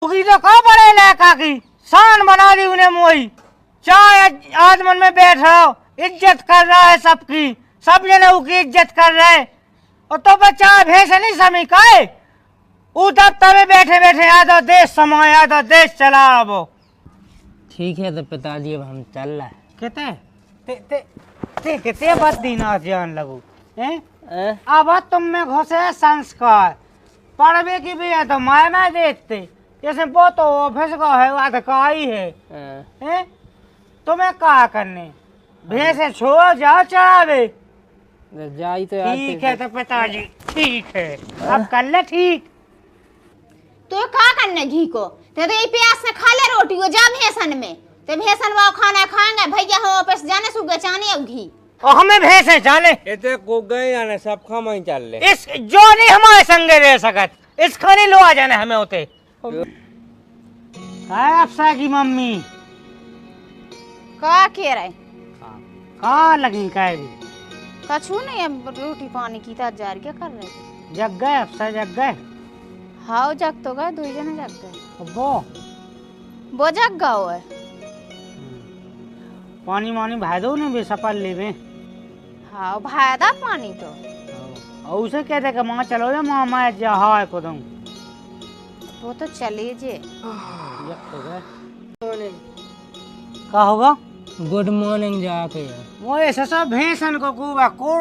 की तो कहाँ बड़े लड़का की शान बना दी उन्हें मोई। चाहे आज मन में बैठ रहो, इज्जत कर रहा है सबकी, सब जने उसकी इज्जत कर रहे। और तो बच्चा भैंस नहीं समी का है उधर तबे बैठे बैठे आधा देश समाए आधा देश चला। अब ठीक है तो पिताजी अब हम चल रहे हैं। कहते ते कितने बात दीना जान लगू हैं। अब तुम में घुसे संस्कार पढ़वे की भी है तो माय ना देखते जैसे वो तो ऑफिस का है अधिकारी है हैं। तुम्हें क्या करने भैंसे छोड़ जाओ चढ़ावे। जाई तो ठीक है तो पिताजी ठीक है अब कर ले ठीक। तो क्या करने घी को ते तो प्यास से खा ले रोटी वो जा भेसन में ते भेसन वो खाना खाएंगे भैया हो वापस जाने सुगे चाने अब घी और हमें भैंसे जाने इतने को गए आने सब खामा ही चल ले। इस जो नहीं हमारे संगे रह सकत इस खाने लो आ जाने हमें होते है। अफसा की मम्मी का कह रहे कहाँ लगी कह भी कछु नहीं अब रोटी पानी की ता जार क्या कर रहे थे। जग गए अफसा जग गए। हाँ जग तो गए दो जने जग गए वो जग गओ है। पानी वानी भाई दो ने भी सपल लेवे। हाँ भादा पानी तो और उसे कहते कि माँ चलो जा माँ मैं जहाँ को दूँ वो तो चले जे क्या होगा। गुड मॉर्निंग जाके वो ऐसा सब भैंसन को कुबा को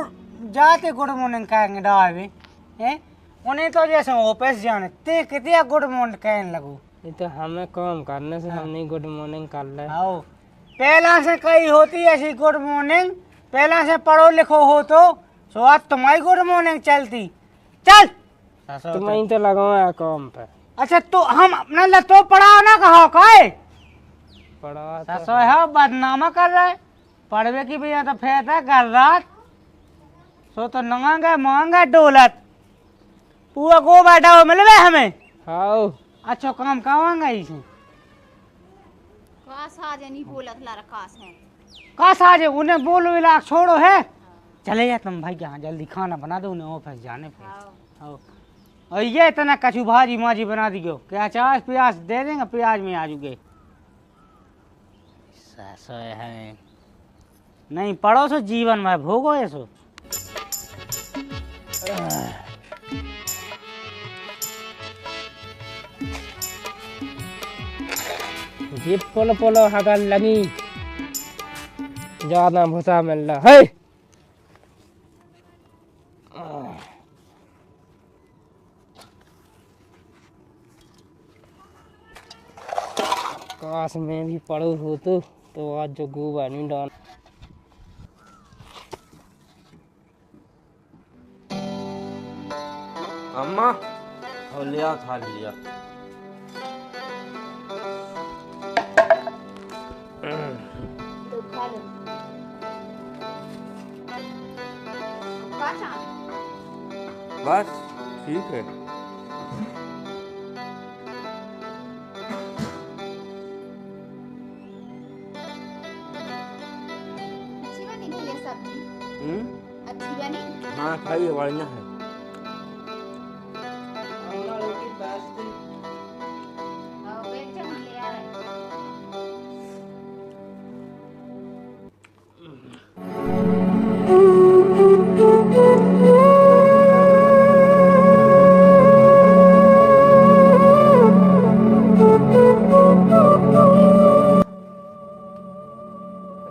जाते गुड मॉर्निंग कहेंगे डावे हैं। उन्हें तो जैसे ऑफिस जाने ते कितने गुड मॉर्निंग कहने लगो। ये तो हमें काम करने से हम नहीं गुड मॉर्निंग कर ले। आओ पहला से कही होती ऐसी गुड मॉर्निंग पहला से पढ़ो लिखो हो तो आज तुम्हारी गुड मॉर्निंग चलती चल तुम्हें तो लगाओ काम पे। अच्छा तो हम अपना लतो पढ़ाओ ना कहा काहे पढ़ा ससो है बदनामा कर रहा है पढ़वे की भी तो फेत है कर रात सो तो नंगा मांगा डोलत पूरा को बैठा हो मिलवे हमें। हाँ अच्छा काम कावांगा इसे कास आज नहीं बोलत ला रखास है का साजे उन्हें बोलो इलाक छोड़ो है। चले जा तुम भाई यहाँ जल्दी खाना बना दो उन्हें ऑफिस जाने पे। आओ और ये इतना कछु भाजी माजी बना दियो क्या चाय प्याज दे देंगे प्याज में आ जुगे है नहीं पढ़ो सो जीवन में भोगो ऐसो। ये पोलो पोलो हगल लगी ज्यादा भूसा मिल रहा है। काश में भी पढ़ू हो तो आज जो गोबा नहीं डाल। अम्मा और लिया खा लिया। बस ठीक है। अच्छी बनी भैया सब्जी अच्छी बनी। हाँ खाइए बढ़िया है। हाँ बेच चल ले आ रहे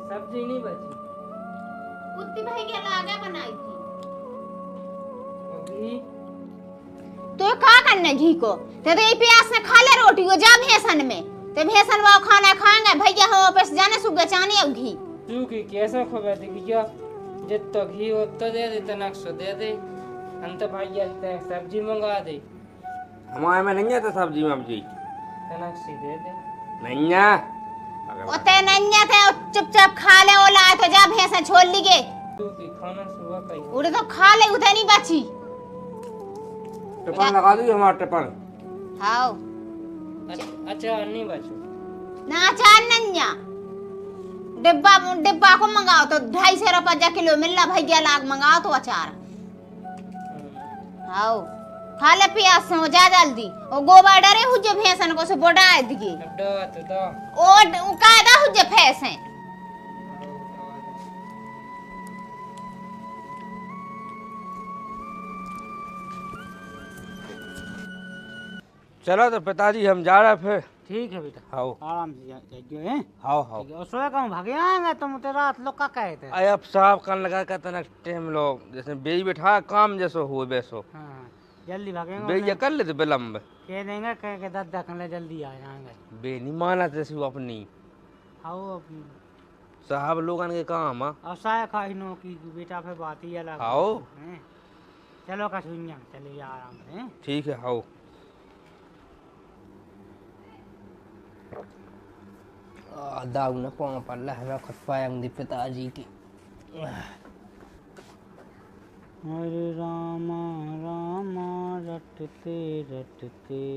सब्जी नहीं बची कुत्ती भाई के लागे बनाई थी। अभी तो क्या करने घी को ते तो प्यास से खा ले रोटी वो जा भेसन में ते भेसन वो खाना खाएंगे भैया हो वापस जाने सुगे चाने अब घी तू की कैसे खबर थी क्या जितना घी हो तो दे दे तना सो दे दे हम तो भाई ते सब्जी मंगा दे हमारे में नहीं है तो सब्जी मब्जी तना सी दे दे नहीं है। ओते नन्या थे चुपचाप खा ले ओ लाए तो जा भेसन छोड़ लीगे तू की खाना सुबह कहीं उड़े तो खा ले उते नहीं बची। टिपन लगा दी हमारा टिपन। हाँ अच्छा नहीं बचो ना चार नन्या डिब्बा डिब्बा को मंगाओ तो 250 रुपया किलो मिल रहा भैया लाग मंगाओ तो अचार। हाँ खा ले प्यास से हो जा जल्दी ओ गोबर डरे हुजे भैंसन को से बोड़ा दिगे अब दो तो दो ओ कायदा हुजे फैसे चलो तो पिताजी हम जा रहे हैं फिर। ठीक है बेटा, आओ आराम से जाइए हैं। आओ आओ। और सोए कहूँ भागे आएंगे तुम तो रात लोग का कहे थे। अरे अब साहब कान लगा कर तना टाइम लोग जैसे बेई बैठा काम जैसो हुए वैसो हाँ जल्दी भागेंगे। बेई कर लेते विलम्ब कह देंगे कह के दादा कहने जल्दी आ जाएंगे। बे नहीं माना जैसे वो अपनी आओ अपनी साहब लोगन के काम है। और साया खाई नो की बेटा फिर बात ही अलग आओ है। चलो कसूनिया चलिए आराम से हैं। ठीक है आओ। दाऊ न पाँव पर लहरा खटपाएंगे पिताजी की। हरे रामा रामा रटते रटते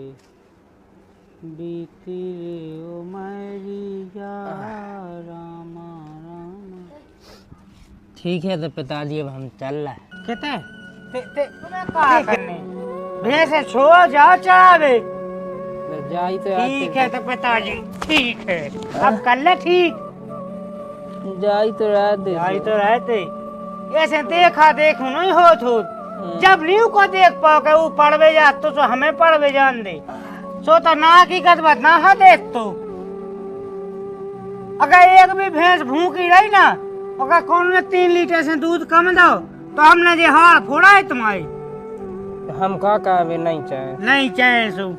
बीती रे ओ मेरी जा रामा रामा। ठीक है तो पिताजी अब हम चल रहे हैं। कहते ते तुम्हें कहा करने भैंसे छोड़ जाओ चढ़ावे। तो जाई तो ठीक है तो पिताजी ठीक है अब कर ले ठीक। जाई तो रात दे आई तो रहते ऐसे देखा देखू नहीं हो तो जब न्यू को देख पाओ के वो पढ़वे जा तो हमें पढ़वे जान दे सो तो ना की गदबत ना हा देख तो अगर एक भी भैंस भूखी रही ना अगर कौन ने 3 लीटर से दूध कम दो तो हमने जे हाथ फोड़ा है तुम्हारी। हम का कहवे नहीं चाहे नहीं चाहे सो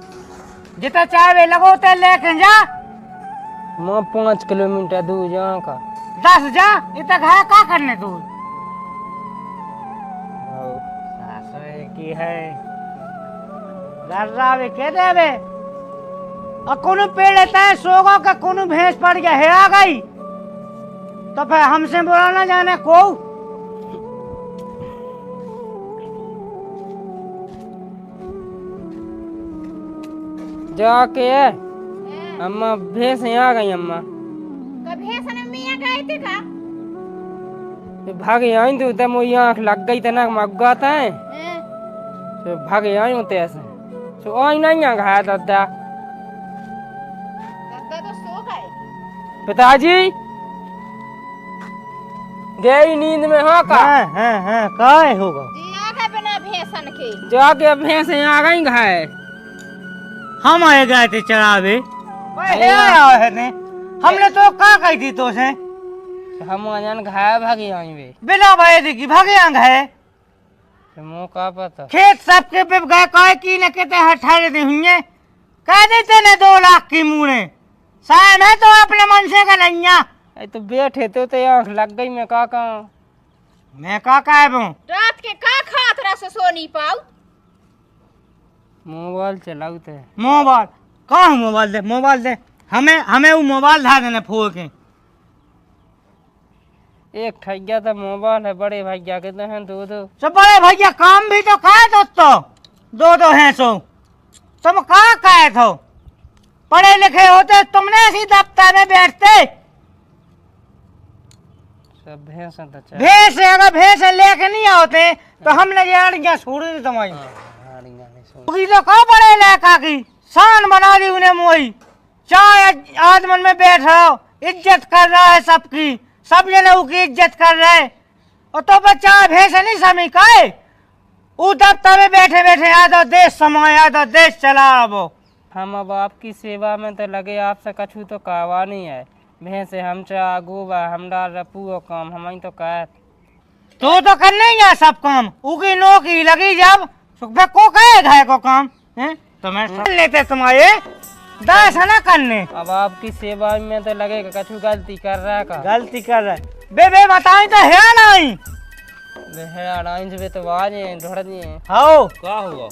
जितना चाहे लगो ते लेके जा। मैं 5 किलोमीटर दूर जहाँ का 10 जा इतना है का करने तू की है गर्रावे के देवे और कोनो पेड़ लेता है सोगो का कोनो भैंस पड़ गया है आ गई तो फिर हमसे बोला ना जाने को। जाके अम्मा भैंस आ गई अम्मा कब भैंसन मियां गए थे का भागे आई तो तब वो आँख लग गई तना मग्गा था तो भागे आई होते ऐसे तो आई नहीं आ गया दादा दादा तो सो गए। पिताजी गई नींद में हाँ का हाँ काय होगा जी आ गए बिना भैंसन के जाके भैंस आ गई घाय हम आए गए थे चरावे हमने तो का कही थी तो से हम अजन घाय भागी आई वे बिना भाई की भागे आंग है तो मुँह का पता खेत सबके पे गए काय की न कहते हठारे दे हुए कह देते ने 2 लाख की मुड़े साहब है तो अपने मन से का नहीं तो बैठे तो आँख लग गई मैं का कहूँ मैं का कहूं रात के का खात रहा से सो नहीं पाऊ मोबाइल चलाऊ थे मोबाइल कहाँ मोबाइल दे हमें वो मोबाइल धा देने फोड़ के एक ठैया तो मोबाइल है बड़े भैया के तो हैं 2 सब बड़े भैया काम भी तो खाए दो 2 हैं सो तुम कहाँ खाए थो पढ़े लिखे होते तुमने इसी दफ्तर में बैठते सब भैंस तो भैंस अगर भैंस लेके नहीं होते तो हमने ये अड़ियाँ छोड़ दी तुम्हारी तो कहाँ पढ़े लिखा की शान बना दी उन्हें मोई चाहे आदमन में बैठ रहो इज्जत कर रहा है सबकी सब जने उसकी इज्जत कर रहे और तो बच्चा भैंस नहीं समझ काहे वो दफ्तर में बैठे बैठे आधा देश समय आधा देश चला वो। हम अब आपकी सेवा में तो लगे आपसे कछू तो कहवा नहीं है भैंस हम चा गोबा हम डाल रपू काम हम तो कह तो करने ही है सब काम उकी नौकरी लगी जब को कहे घाय को काम है तो मैं लेते तुम्हारे 10 है ना करने। अब आपकी सेवा में तो लगेगा कछू गलती कर रहा है का गलती कर रहा है बे बताई तो है नहीं बे तो आज ढोड़ दिए हाँ क्या हुआ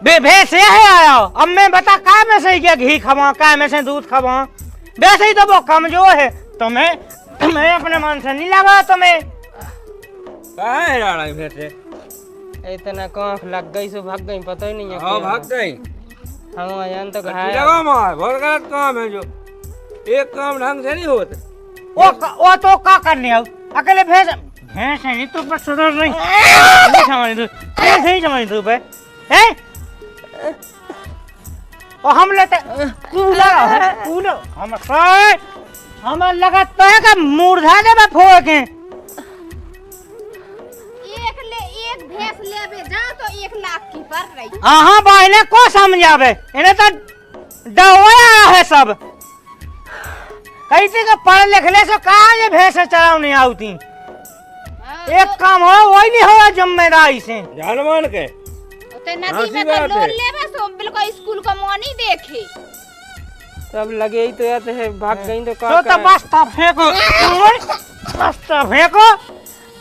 बे से है आया अब मैं बता का में से क्या घी खवा का में से दूध खवा वैसे ही तो वो कमजोर है तुम्हें अपने मन से नहीं लगा तुम्हें कहाँ है राणा भैंसे इतना आँख लग गई सो भाग गई पता ही नहीं है हाँ भाग गई हम अजन तो लगा मार बहुत गलत काम है जो एक काम ढंग से नहीं होता वो तो का करने आओ अकेले भैंस है नहीं तू बस सुधर नहीं समझ तू नहीं समझ तू पे हैं? और हम लेते कूलर हमें लगता है कि मूर्धाने में फोड़े एक भैंस लेवे जाओ तो 1 लाख की पड़ रही। हाँ बहने को समझावे इन्हें तो डवाया है सब कैसे का पढ़ लिखले से कहा ये भैंस चलाव नहीं आती। एक काम हो वही नहीं हो जिम्मेदारी से जानमान के तो नदी में तो लोन लेवे सो बिल्कुल स्कूल का मुंह नहीं देखे। सब लगे ही तो याते है भाग गई तो का तो बस्ता फेंको बस्ता फेंको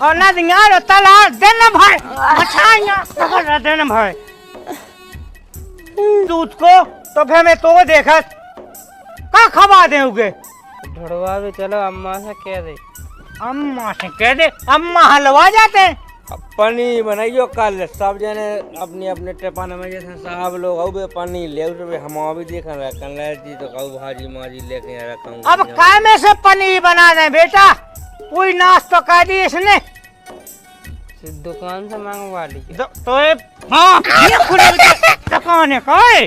और नदियाँ रो तालाब देना भाई मछलियाँ पकड़ देना भाई दूध को तो फिर मैं तो देखा का खबा देओगे ढड़वा भी चलो अम्मा से कह दे। अम्मा से कह दे अम्मा हलवा जाते हैं। पनीर बनाइयो कल सब जने अपने अपने टेपाने में जैसे साहब लोग औ बे पनीर ले उसे हम भी देखा रहा कल जी तो कहू भाजी माजी लेके रखा हूं। अब काय में से पनीर बना दे बेटा कोई नाश्ता कर दी इसने दुकान से मंगवा ली तो हाँ ये खुले दुकान है काय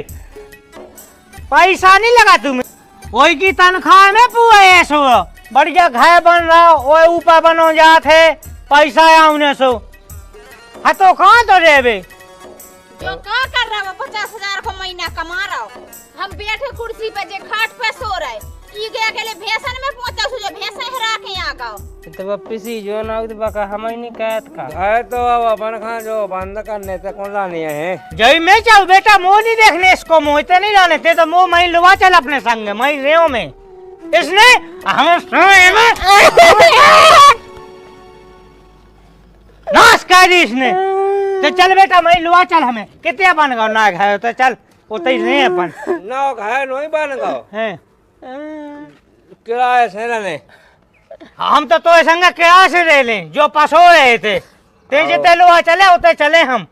पैसा नहीं लगा तुम्हें वही की तनख्वाह में पूरे सो बढ़िया घर बन रहा वो ऊपर बनो जाते पैसा आउने सो हाँ तो कहाँ तो रेबे जो का कर रहा है 50,000 को महीना कमा रहा हो। हम बैठे कुर्सी पे जे खाट पे सो रहे ई गया के लिए भैंसन में पहुंचा सो जो भैंस हरा के आ गाओ तो पिसी जो ना उद बका हम ही नहीं कहत का है तो अब अपन खा जो बंद करने से कौन लानी है जय मैं चल बेटा मुँह नहीं देखने इसको मुँह इतने नहीं लाने थे तो मुँह मैं लुआ चल अपने संग मैं रेव में इसने हम नाश कर दी इसने तो चल बेटा मैं लुआ चल हमें कितने बन गो ना घाय तो चल उतई नहीं अपन ना घाय नहीं बन गो हैं किराए से ना ने हम तो संग किराए से ले लें जो पसो रहे थे ते जितने लुआ चले उतने चले हम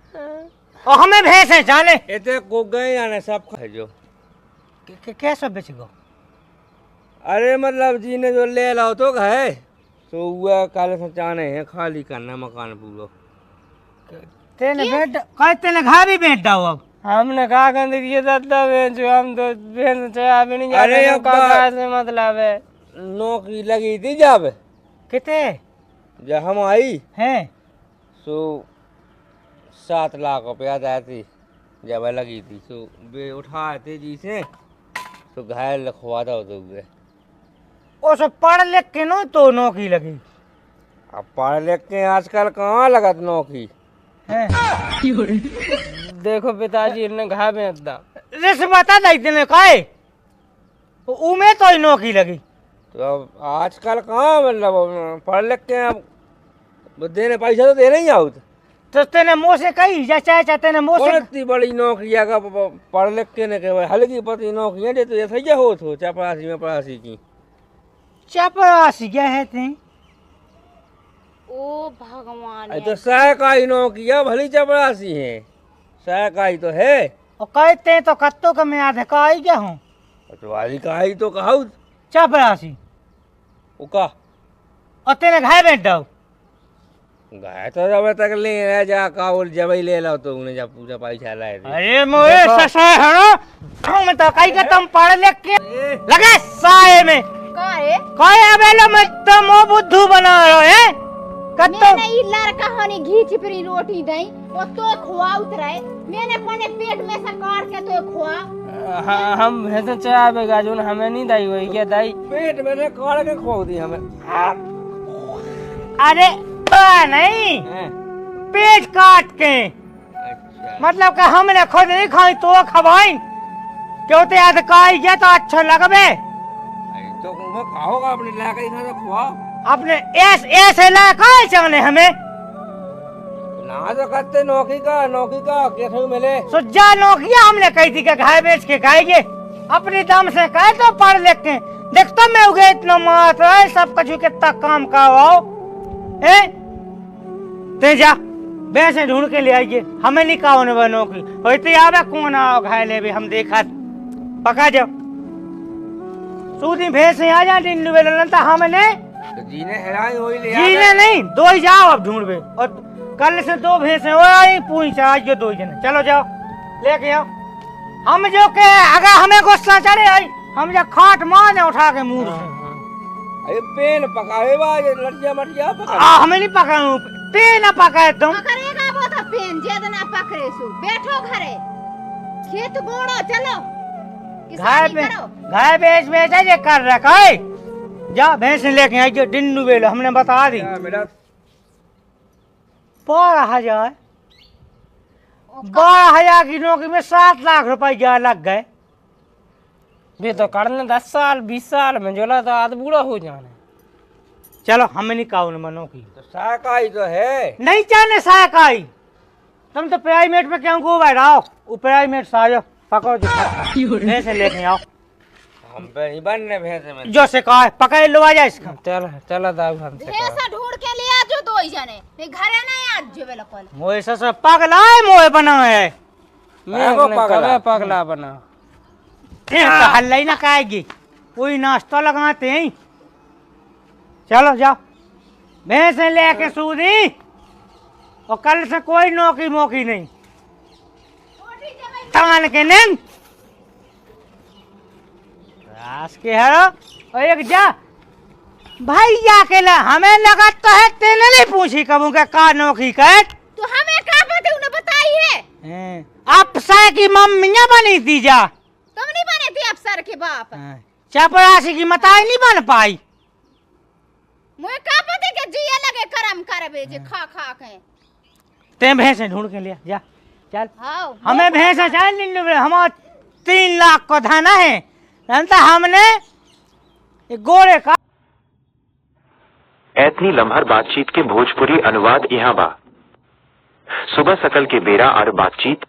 और हमें भैंसे जाने इतने को गए आने सब खाए जो कैसे बेच गो अरे मतलब जी ने जो ले लाओ तो घाय तो हुआ काले से चाहने हैं खाली करना मकान पूरा तेने बेट कहते ने घा भी बेच दाओ अब हमने कहा कर दिए दादा जो हम तो बहन चाह भी नहीं अरे जाते अब का से मतलब है नौकरी लगी थी जब कितने जब हम आई हैं सो 7 लाख रुपया जाती जब लगी थी सो वे उठाए थे जी से तो घायल लिखवा दो तो उस पढ़ लिख के नो तो नौकरी लगी अब पढ़ लिख के आजकल कहाँ लगत नौकरी हैं देखो पिताजी ने घा बेच दा रिस बता दे इतने काहे उमे तो ही नौकरी लगी तो अब आजकल कहाँ मतलब पढ़ लिख के अब देने पैसा तो देने ही आउत तो तेने मुँह से कही या चाहे तेने मुँह से इतनी बड़ी नौकरी का पढ़ लिख के ने केवल हल्की पति नौकरियाँ दे तो ये सही हो चपरासी में पढ़ासी की चपरासी क्या है ते ओ भगवान तो सहकारी नौकरियाँ भली चपरासी है सहकारी तो है और कहते हैं तो कत्तों का मैं आधे का आई क्या हूँ तो वाली कहा तो कहा चपरासी उका और तेने घाय बैठ जाओ गाय तो जब तक ले रह जा काउल जब ही ले लो तो उन्हें जब पूजा पैसा लाए थे अरे मोए ससा है ना हम तो कहीं का तुम पढ़ लिख के लगे साए में का रे कोई अबेलो में तो मो बुद्धू बना रहो है कत्तो मैंने ई लड़का हनी घी चिपरी रोटी दई वो तो खुआ उतराए मैंने अपने पेट में से काट के तो खुआ हम भैंस चाह बेगा जो हमें नहीं दाई हुई क्या दाई पेट में से काट के खो दी हमें अरे नहीं पेट काट के अच्छा मतलब कि हमने खुद नहीं खाई तो खवाई क्यों ते याद काई गया तो अच्छा लगबे तो मैं खाओगा अपने लाकर ही खाना खुआ अपने ऐसे लाका चाहने हमें ना तो करते नौकरी का कैसे मिले सुजा नौकरियां हमने कही थी कि घाय बेच के खाएंगे अपनी दम से कहे तो पढ़ लिख के देखता मैं उगे इतना मात है सब कुछ कितना काम का आओ ए ते जा वैसे ढूंढ के ले आइए हमें नहीं कहा होने नौकरी होती आवे कौन आओ घाय ले भी हम देखा पका जाओ सूदी भैंस आ जा दिन लुवेलता हमने तो जीने हेराई होई ले जीने नहीं दो ही जाओ अब ढूंढ बे और कल से 2 भैंसे हो आई पूछ आज 2 जने चलो जाओ लेके आओ। हम जो के अगर हमें गुस्सा चढ़े आई हम जो खाट मारने उठा के मुंह से। अरे पेन पकाए बा लड़िया मटिया पका। हमें नहीं पकाऊं पे ना पकाए तुम। पकड़ेगा वो तो पेन जेद ना पकड़े सु। बैठो घरे खेत बोड़ो चलो घाय किसानी करो। बेच बेचा जे कर रखा है। जा भैंस लेके आई जो डिन्नू बेलो हमने बता दी। मेरा 12,000 12,000 की नौकरी में 7 लाख रुपया लग गए। भी तो करने 10 साल 20 साल में जोला तो आध बूढ़ा हो जाना। चलो हमें नहीं काउन मनो की तो शाकाई तो है नहीं चाहने सहायकाई। तुम तो प्राइवेट में क्यों को बैठाओ वो प्राइवेट साजो पकड़ो जो भैंस लेके आओ। हम पे नहीं बनने भैंसे में जो से कहा है पकड़ लो आ जा इसका। चल चला दाऊ हमसे भैंसा ढूंढ के ले आ जो दो ही जने नहीं घरे नहीं आज जो बेला कल। मोए से पगला है मोए बना है। मैं कबे पगला बना। हल्ला ही ना खाएगी कोई नाश्ता लगाते हैं। चलो जाओ भैंस लेके सूदी और कल से कोई नौकरी मोकी नहीं तान के नहीं रास के है और एक जा भाई जाके ला हमें लगा तो है तेने नहीं पूछी कबू के का नौकरी कर। तो हमें क्या पता उन्हें बताई है। आप सा की मम्मियां बनी थी जा तुम नहीं बने थे अफसर के बाप। चपरासी की मताई नहीं बन पाई। मुझे क्या पता कि जिया लगे करम करबे जे खा खा के। ते भैंसे ढूंढ के लिया जा चल। हाँ हमें भैंसा चाहिए हमारा 3 लाख को धाना है जानता हमने गोरे का। एतनी लम्हर बातचीत के भोजपुरी अनुवाद यहाँ बा। सुबह सकल के बेरा और बातचीत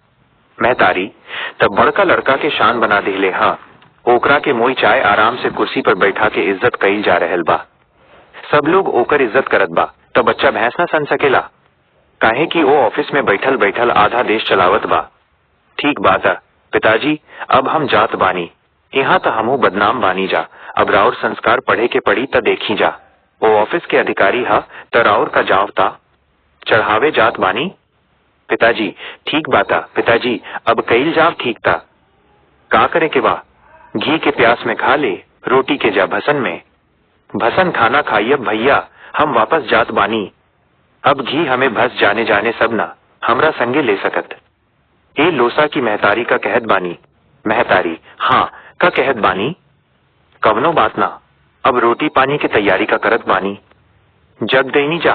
महतारी तब बड़का लड़का के शान बना दिले। हाँ ओकरा के मोई चाय आराम से कुर्सी पर बैठा के इज्जत कईल जा रहल बा। सब लोग ओकर इज्जत करत बा तो बच्चा भैंस ना सन सकेला काहे कि वो ऑफिस में बैठल बैठल आधा देश चलावत बा। ठीक बात है पिताजी अब हम जात बानी यहाँ तो हमू बदनाम बानी जा। अब राउर संस्कार पढ़े के पड़ी त देखी जा। वो ऑफिस के अधिकारी हा त राउर का जावता चढ़ावे जात बानी। पिताजी ठीक बाता पिताजी अब कईल जाव ठीक था का करे के बा। घी के प्यास में खा ले रोटी के जा भसन में। भसन खाना खाइए भैया हम वापस जात बानी। अब घी हमें भस जाने जाने सब ना हमरा संगे ले सकत। ए लोसा की महतारी का कहत बानी। महतारी हाँ का कहत बानी कवनो बात ना अब रोटी पानी की तैयारी का करत बानी। जग गई नी जा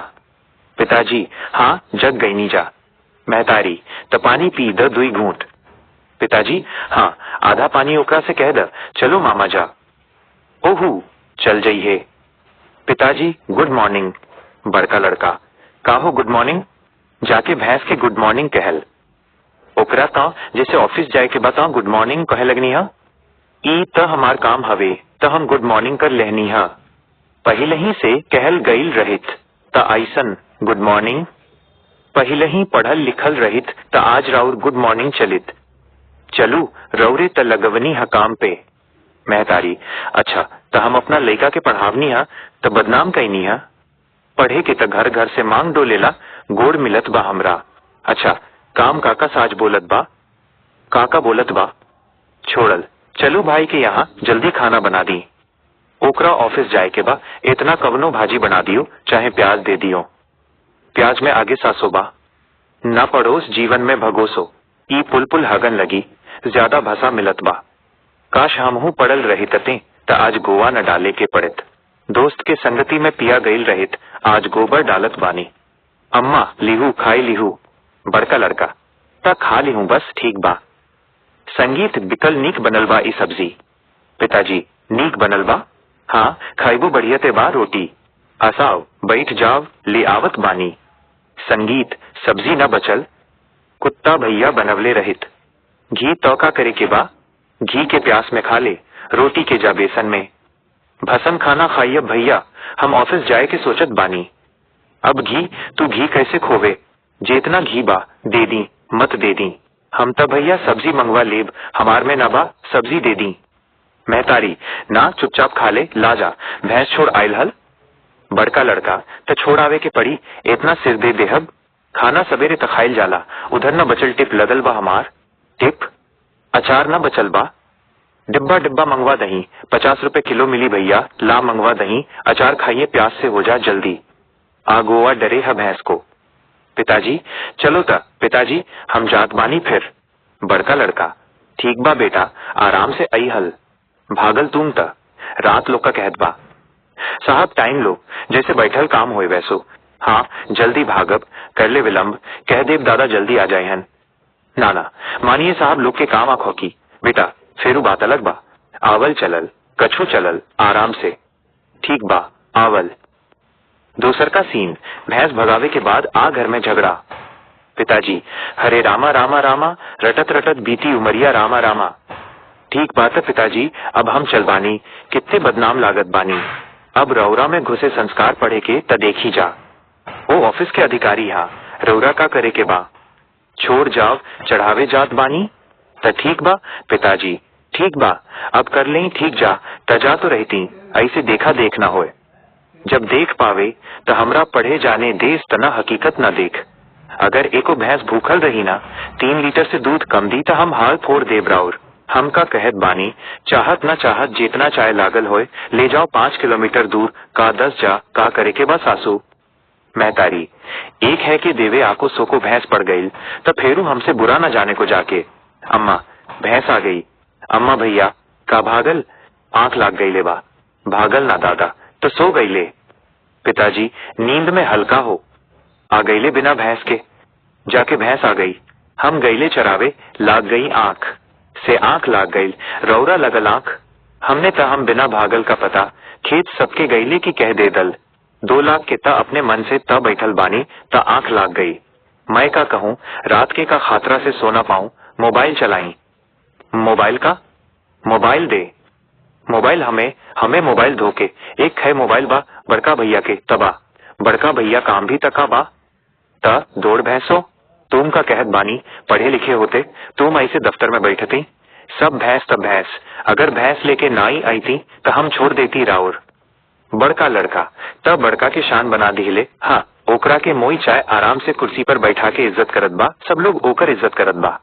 पिताजी हाँ जग गई नी जा। महतारी त पानी पी द 2 घूंट। पिताजी हाँ आधा पानी ओकरा से कह द चलो मामा जा। ओहू चल जाइए। पिताजी गुड मॉर्निंग। बड़का लड़का काहो गुड मॉर्निंग जाके भैंस के गुड मॉर्निंग कहल। ओकरा तो जैसे ऑफिस जाए के बताओ गुड मॉर्निंग कहे लगनी है। ई त हमार काम हवे त हम गुड मॉर्निंग कर लेहनी है। पहले ही से कहल गईल रहित त आइसन गुड मॉर्निंग। पहले ही पढ़ल लिखल रहित त आज राउर गुड मॉर्निंग चलित। चलू रौरे त लगवनी है काम पे। महतारी अच्छा त हम अपना लड़का के पढ़ावनी है त बदनाम कैनी है। पढ़े के त घर घर से मांग डोलेला गोड़ मिलत बा हमरा। अच्छा काम काका साज बोलत बा काका बोलत बा छोड़ल चलो भाई के यहाँ जल्दी खाना बना दी। ओकरा ऑफिस जाए के बा इतना कवनो भाजी बना दियो चाहे प्याज दे दियो। प्याज में आगे सासो बा न पड़ोस जीवन में भगोसो। ई पुल हगन लगी ज्यादा भसा मिलत बा। काश हमहू पड़ल रही तते त आज गोवा न डाले के पड़त। दोस्त के संगति में पिया गईल रहित आज गोबर डालत बानी। अम्मा लिहू खाई लिहू। बड़का लड़का ता खा लिहू बस ठीक बा। संगीत बिकल नीक बनल बा ई सब्जी। पिताजी नीक बनल बा हाँ खाइबो बढ़िया ते बा रोटी। आसाओ बैठ जाव ले आवत बानी। संगीत सब्जी न बचल कुत्ता भैया बनवले रहित। घी तौका करे के बा घी के प्यास में खा ले रोटी के जा बेसन में। भसन खाना खाइए भैया हम ऑफिस जाए के सोचत बानी। अब घी तू घी कैसे खोवे जितना घी बा दे दी मत दे दी। हम तब भैया सब्जी मंगवा लेब हमार में न बा सब्जी दे दी। महतारी ना चुपचाप खा ले ला जा भैंस छोड़ आयल हल। बड़का लड़का तो छोड़ आवे के पड़ी इतना सिर दे देहब खाना सवेरे त खाइल जाला उधर न बचल टिप लगल बा हमार। टिप अचार न बचल बा, डिब्बा डिब्बा मंगवा दही, 50 रुपए किलो मिली भैया, ला मंगवा दही, अचार खाइए प्यास से हो जा जल्दी। आगोआ डरे है भैंस को। पिताजी चलो ता, पिताजी हम जात बानी फिर। बड़का लड़का ठीक बा बेटा, आराम से आई हल, भागल तुम ता, रात लोग का कहत बा। साहब टाइम लो, जैसे बैठल काम होए वैसो। हाँ जल्दी भागब, कर ले विलंब, कह देव दादा जल्दी आ जाए हन। नाना मानिए साहब लोग के काम आंखों की, बेटा फेरू बात अलग बा। आवल चलल, कछु चलल, आराम से, ठीक बा आवल। दूसर का सीन, भैंस भगावे के बाद आ घर में झगड़ा। पिताजी हरे रामा रामा रामा, रटत रटत बीती उमरिया रामा रामा। ठीक बात है पिताजी, अब हम चल बानी, कितने बदनाम लागत बानी। अब रौरा में घुसे संस्कार पढ़े के त देखी जा। वो ऑफिस के अधिकारी हा, रौरा का करे के बा, छोड़ जाओ चढ़ावे जात बानी त ठीक बा पिताजी, ठीक बा अब कर लें ठीक जा, तजा तो रहती, ऐसे देखा देखना होए। जब देख पावे तो हमरा पढ़े जाने देश तना हकीकत न देख। अगर एको भैंस भूखल रही ना, 3 लीटर से दूध कम दी तो हम हाल फोड़ देब राउर। हम का कहत बानी, चाहत न चाहत जितना चाय लागल होए, ले जाओ 5 किलोमीटर दूर, का 10 जा, का करे के बस सासू। महतारी एक है कि देवे आको सोको भैंस पड़ गई, तो फेरू हमसे बुरा न जाने को जाके। अम्मा भैंस आ गई, अम्मा भैया का भागल, आंख लाग गई ले बा। भागल ना दादा तो सो गई ले। पिताजी नींद में हल्का हो, आ गई ले बिना भैंस के, जाके भैंस आ गई, हम गईले चरावे, लाग गई आंख से, आंख लाग गई, रौरा लगल आंख, हमने त हम बिना भागल का पता, खेत सबके गईले की कह दे दल, 2 लाख के ता अपने मन से ता बैठल बानी ता आंख लाग गई। मैं का कहूँ, रात के का खातरा से सोना पाऊं, मोबाइल चलाई। मोबाइल का, मोबाइल दे, मोबाइल हमें मोबाइल धोके, एक है मोबाइल बा बड़का भैया के तबा, बड़का भैया काम भी तका बा। ता दौड़ भैंसो, तुम का कहत बानी, पढ़े लिखे होते तुम ऐसे दफ्तर में बैठती, सब भैंस तब भैंस, अगर भैंस लेके ना ही आई थी तो हम छोड़ देती राउर। बड़का लड़का तब बड़का के शान बना दिले। हाँ ओकरा के मोई चाय आराम से कुर्सी पर बैठा के इज्जत करत बा, सब लोग ओकर इज्जत करत बा।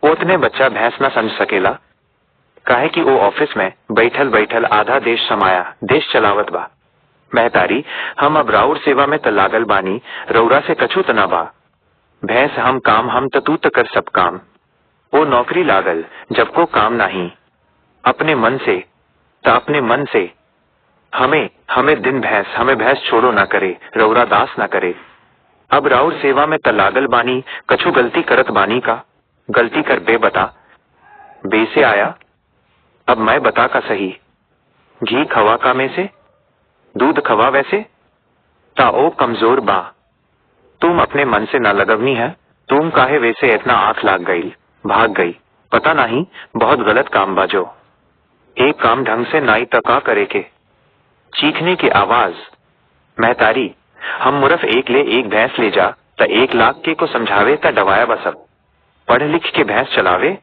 ओतने बच्चा भैंस न समझ सकेला, काहे कि वो ऑफिस में बैठल बैठल आधा देश समाया, देश चलावत बा। महतारी हम अब राउर सेवा में त लागल बानी, रौरा से कछु तना बा। भैंस हम काम हम तू त कर सब काम, वो नौकरी लागल जब को काम नहीं, अपने मन से त अपने मन से, हमें दिन भैंस, हमें भैंस छोड़ो ना करे, रौरा दास ना करे। अब राउर सेवा में त लागल बानी, कछु गलती करत बानी का, गलती कर बे बता, बे से आया, अब मैं बता का सही, घी खवा का में से, दूध खवा वैसे, ता ओ कमजोर बा, तुम अपने मन से ना लगवनी है, तुम काहे वैसे इतना आंख लाग गई, भाग गई, पता नहीं बहुत गलत काम बाजो, एक काम ढंग से नाई तका करे के। चीखने की आवाज, महतारी हम मुरफ एक ले एक भैंस ले जा, ता 1 लाख के को समझावे ता डवाया बसब, पढ़ लिख के भैंस चलावे,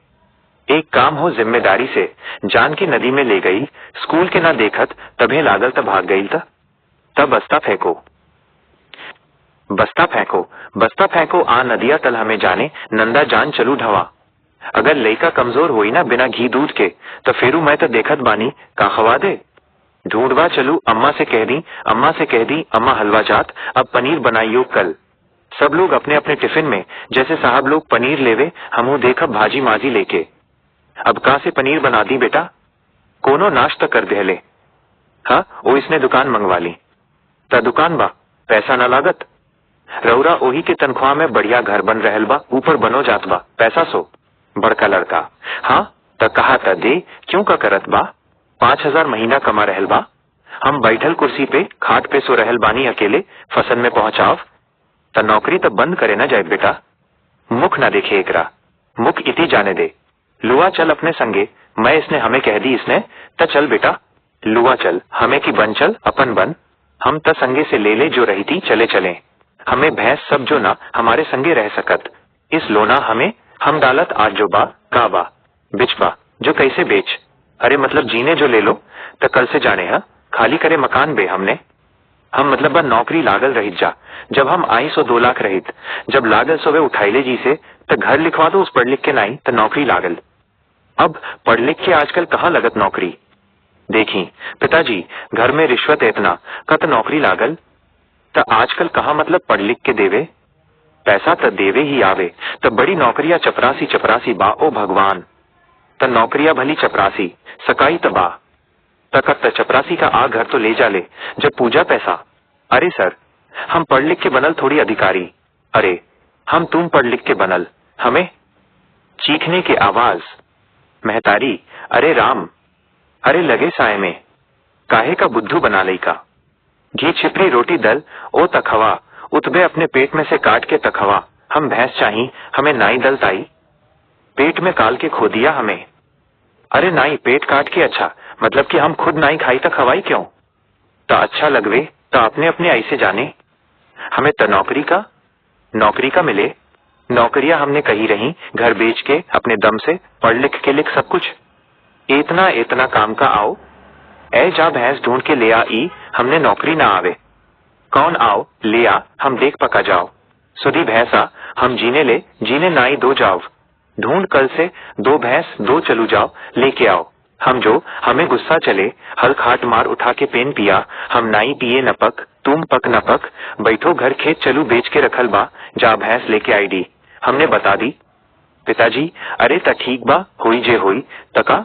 एक काम हो जिम्मेदारी से, जान की नदी में ले गई, स्कूल के ना देखत तभे लागल त भाग गई, तब बस्ता फेंको, बस्ता फेंको, बस्ता फेंको, आ नदिया तल हमें जाने, नंदा जान चलू ढवा। अगर लइका कमजोर होई ना बिना घी दूध के, तो फेरू मैं तो देखत बानी, का खवा दे, ढूंढवा चलू, अम्मा से कह दी, अम्मा से कह दी, अम्मा हलवा जात, अब पनीर बनाइयो कल। सब लोग अपने अपने टिफिन में, जैसे साहब लोग पनीर लेवे, हमू देखब भाजी माजी लेके। अब कहाँ से पनीर बना दी बेटा, कोनो नाश्ता कर दे ले। हाँ वो इसने दुकान मंगवा ली, ता दुकान बा, पैसा न लागत, रौरा ओही के तनख्वाह में बढ़िया घर बन रहल बा, ऊपर बनो जात बा, पैसा सो। बड़का लड़का हाँ त कहा त दे, क्यों का करत बा, 5,000 महीना कमा रहल बा, हम बैठल कुर्सी पे खाट पे सो रहल बानी अकेले, फसल में पहुंचाव, त नौकरी तब बंद करे न जाए बेटा, मुख न देखे एकरा, मुख इति जाने दे, लुआ चल अपने संगे, मैं इसने हमें कह दी इसने, त चल बेटा, लुआ चल, हमें की बन चल, अपन बन, हम त संगे से ले ले जो रही थी चले चले, हमें भैंस सब जो ना हमारे संगे रह सकत, इस लोना हमें, हम डालत आज जो बा, का बा, बिचबा, जो कैसे बेच, अरे मतलब जीने जो ले लो, त कल से जाने हा, खाली करे मकान बे हमने, हम मतलब बा नौकरी लागल रहित जा, जब हम आई सो 2 लाख रहित, जब लागल सोवे उठाइले जी से, तो घर लिखवा दो उस पढ़ लिख के नाई तो नौकरी लागल। अब पढ़ लिख के आजकल कहाँ लगत नौकरी। देखी पिताजी घर में रिश्वत इतना का तो नौकरी लागल। तो आजकल कहाँ मतलब पढ़ लिख के देवे, पैसा तो देवे ही आवे। तो बड़ी नौकरियां चपरासी चपरासी बा ओ भगवान। तो नौकरियां भली चपरासी सकाई तो बा तक चपरासी का आ घर तो ले जा ले जब पूजा पैसा। अरे सर हम पढ़ लिख के बनल थोड़ी अधिकारी। अरे हम तुम पढ़ लिख के बनल हमें। चीखने की आवाज महतारी अरे राम अरे लगे साय में काहे का बुद्धू बना लई का। घी छिपरी रोटी दल ओ तखवा उतबे अपने पेट में से काट के तखवा। हम भैंस चाही हमें नाई दल ताई पेट में काल के खो दिया हमें। अरे नाई पेट काट के अच्छा मतलब कि हम खुद नाई खाई तक खवाई क्यों। तो अच्छा लगवे तो अपने अपने ऐसे जाने। हमें तो नौकरी का मिले। नौकरियां हमने कही रही घर बेच के अपने दम से पढ़ लिख के लिख सब कुछ। इतना इतना काम का आओ ऐ जा भैंस ढूंढ के ले आई हमने नौकरी ना आवे। कौन आओ ले आ हम देख पका जाओ। सुधी भैंसा हम जीने नाई दो जाओ। ढूंढ कल से 2 भैंस 2 चलू जाओ लेके आओ। हम जो हमें गुस्सा चले हल खाट मार उठा के पेन पिया। हम नाई पिए नपक तुम पक नपक बैठो घर खेत चलू बेच के रखल बा जा भैंस लेके आई डी हमने बता दी। पिताजी अरे ता ठीक बा हुई जे हुई तका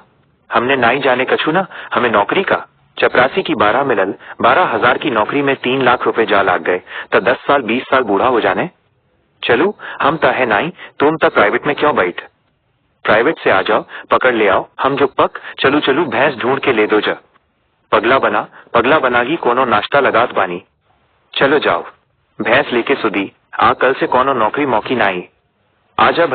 हमने नाई जाने कछू ना हमें नौकरी का। चपरासी की 12 मिलल 12,000 की नौकरी में 3 लाख रुपए जा लाग गए तो 10 साल 20 साल बूढ़ा हो जाने। चलू हम तो है नाई तुम तो प्राइवेट में क्यों बैठ। प्राइवेट से आ जाओ पकड़ ले आओ हम जो पक चलू भैंस ढूंढ के ले दो जा। पगला बनागी कोनो नाश्ता लगात बानी। चलो जाओ भैंस लेके सुधी आ कल से कोनो नौकरी मौकी नाई। आजा